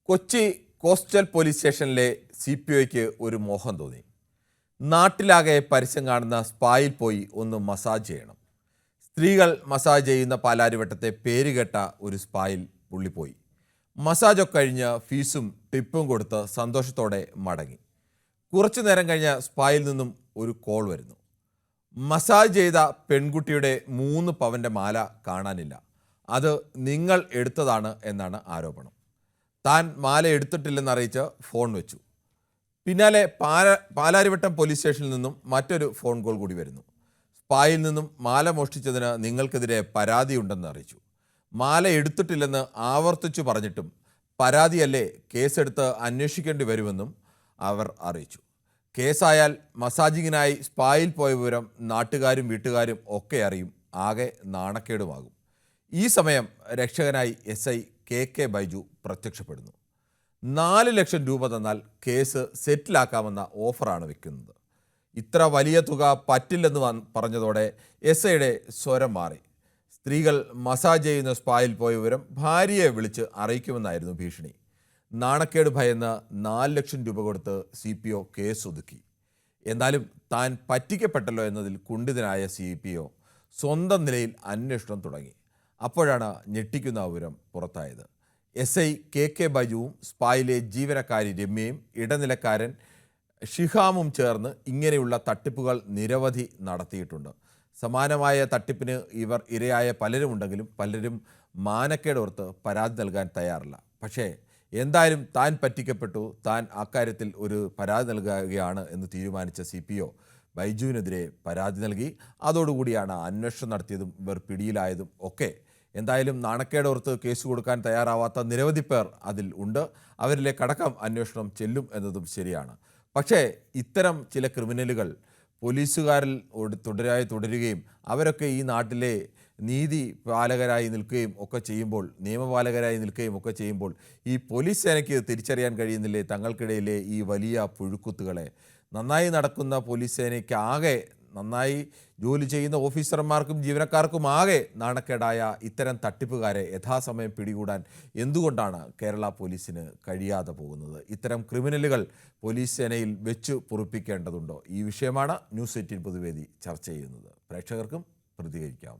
Kochi coastal police സ്റ്റേഷനിലെ CPOയ്ക്ക് ഒരു മോഹം തോന്നി. നാട്ടിലാകെ പരസ്യം കാണുന്ന സ്പായിൽ പോയി ഒന്ന് മസാജ് ചെയ്യണം. സ്ത്രീകൾ മസാജ് ചെയ്യുന്ന പാലാരിവട്ടത്തെ പേരുകേട്ട ഒരു സ്പായിൽ പുള്ളി പോയി. മസാജൊക്കെ കഴിഞ്ഞ് ഫീസും ടിപ്പും കൊടുത്ത് സന്തോഷത്തോടെ മടങ്ങി. കുറച്ചു നേരം കഴിഞ്ഞ് സ്പായിൽ നിന്നും ഒരു കോൾ വരുന്നു. മസാജ് ചെയ്ത പെൺകുട്ടിയുടെ 3 പവൻ്റെ മാല കാണാനില്ല. അത് നിങ്ങൾ എടുത്തതാണ് എന്നാണ് ആരോപണം. താൻ മാല എടുത്തിട്ടില്ലെന്നറിയിച്ച് ഫോൺ വെച്ചു. പിന്നാലെ പാലാരിവട്ടം പോലീസ് സ്റ്റേഷനിൽ നിന്നും മറ്റൊരു ഫോൺ കോൾ കൂടി വരുന്നു. സ്പായിൽ നിന്നും മാല മോഷ്ടിച്ചതിന് നിങ്ങൾക്കെതിരെ പരാതിയുണ്ടെന്ന് അറിയിച്ചു. മാല എടുത്തിട്ടില്ലെന്ന് ആവർത്തിച്ചു പറഞ്ഞിട്ടും പരാതിയല്ലേ, കേസെടുത്ത് അന്വേഷിക്കേണ്ടി വരുമെന്നും അവർ അറിയിച്ചു. കേസായാൽ മസാജിങ്ങിനായി സ്പായിൽ പോയ വിവരം നാട്ടുകാരും വീട്ടുകാരും ഒക്കെ അറിയും. ആകെ നാണക്കേടുമാകും. ഈ സമയം രക്ഷകനായി SI KK ബൈജു പ്രത്യക്ഷപ്പെടുന്നു. 4 ലക്ഷം രൂപ തന്നാൽ കേസ് സെറ്റിലാക്കാമെന്ന ഓഫറാണ് വെക്കുന്നത്. ഇത്ര വലിയ തുക പറ്റില്ലെന്ന് പറഞ്ഞതോടെ SIയുടെ സ്വരം മാറി. സ്ത്രീകൾ മസാജ് ചെയ്യുന്ന സ്പായിൽ പോയ വിവരം ഭാര്യയെ വിളിച്ച് അറിയിക്കുമെന്നായിരുന്നു ഭീഷണി. നാണക്കേട് ഭയന്ന് 4 ലക്ഷം രൂപ കൊടുത്ത് CPO കേസ് ഒതുക്കി. എന്നാലും താൻ പറ്റിക്കപ്പെട്ടല്ലോ എന്നതിൽ കുണ്ഠിതനായ CPO സ്വന്തം നിലയിൽ അന്വേഷണം തുടങ്ങി. അപ്പോഴാണ് ഞെട്ടിക്കുന്ന വിവരം പുറത്തായത്. SI KK ബൈജുവും സ്പായിലെ ജീവനക്കാരി രമ്യയും ഇടനിലക്കാരൻ ഷിഹാമും ചേർന്ന് ഇങ്ങനെയുള്ള തട്ടിപ്പുകൾ നിരവധി നടത്തിയിട്ടുണ്ട്. സമാനമായ തട്ടിപ്പിന് ഇവർ ഇരയായ പലരുമുണ്ടെങ്കിലും പലരും മാനക്കേടോർത്ത് പരാതി നൽകാൻ തയ്യാറില്ല. പക്ഷേ എന്തായാലും താൻ പറ്റിക്കപ്പെട്ടു, താൻ അക്കാര്യത്തിൽ ഒരു പരാതി നൽകുകയാണ് എന്ന് തീരുമാനിച്ച CPO ബൈജുവിനെതിരെ പരാതി നൽകി. അതോടുകൂടിയാണ് അന്വേഷണം നടത്തിയതും ഇവർ പിടിയിലായതും ഒക്കെ. എന്തായാലും നാണക്കേടോർത്ത് കേസ് കൊടുക്കാൻ തയ്യാറാവാത്ത നിരവധി പേർ അതിൽ ഉണ്ട്. അവരിലേക്കടക്കം അന്വേഷണം ചെല്ലും എന്നതും ശരിയാണ്. പക്ഷേ ഇത്തരം ചില ക്രിമിനലുകൾ പോലീസുകാരിൽ തുടരുകയും അവരൊക്കെ ഈ നാട്ടിലെ നീതി പാലകരായി നിൽക്കുകയും ഒക്കെ ചെയ്യുമ്പോൾ, നിയമപാലകരായി നിൽക്കുകയും ഒക്കെ ചെയ്യുമ്പോൾ ഈ പോലീസ് സേനയ്ക്ക് തിരിച്ചറിയാൻ കഴിയുന്നില്ലേ തങ്ങൾക്കിടയിലെ ഈ വലിയ പുഴുക്കുത്തുകളെ? നന്നായി നടക്കുന്ന പോലീസ് സേനയ്ക്ക് ആകെ, നന്നായി ജോലി ചെയ്യുന്ന ഓഫീസർമാർക്കും ജീവനക്കാർക്കും ആകെ നാണക്കേടായ ഇത്തരം തട്ടിപ്പുകാരെ യഥാസമയം പിടികൂടാൻ എന്തുകൊണ്ടാണ് കേരള പോലീസിന് കഴിയാതെ പോകുന്നത്? ഇത്തരം ക്രിമിനലുകൾ പോലീസ് സേനയിൽ വെച്ച് പൊറുപ്പിക്കേണ്ടതുണ്ടോ? ഈ വിഷയമാണ് ന്യൂസ് 18 പൊതുവേദി ചർച്ച ചെയ്യുന്നത്. പ്രേക്ഷകർക്കും പ്രതികരിക്കാം.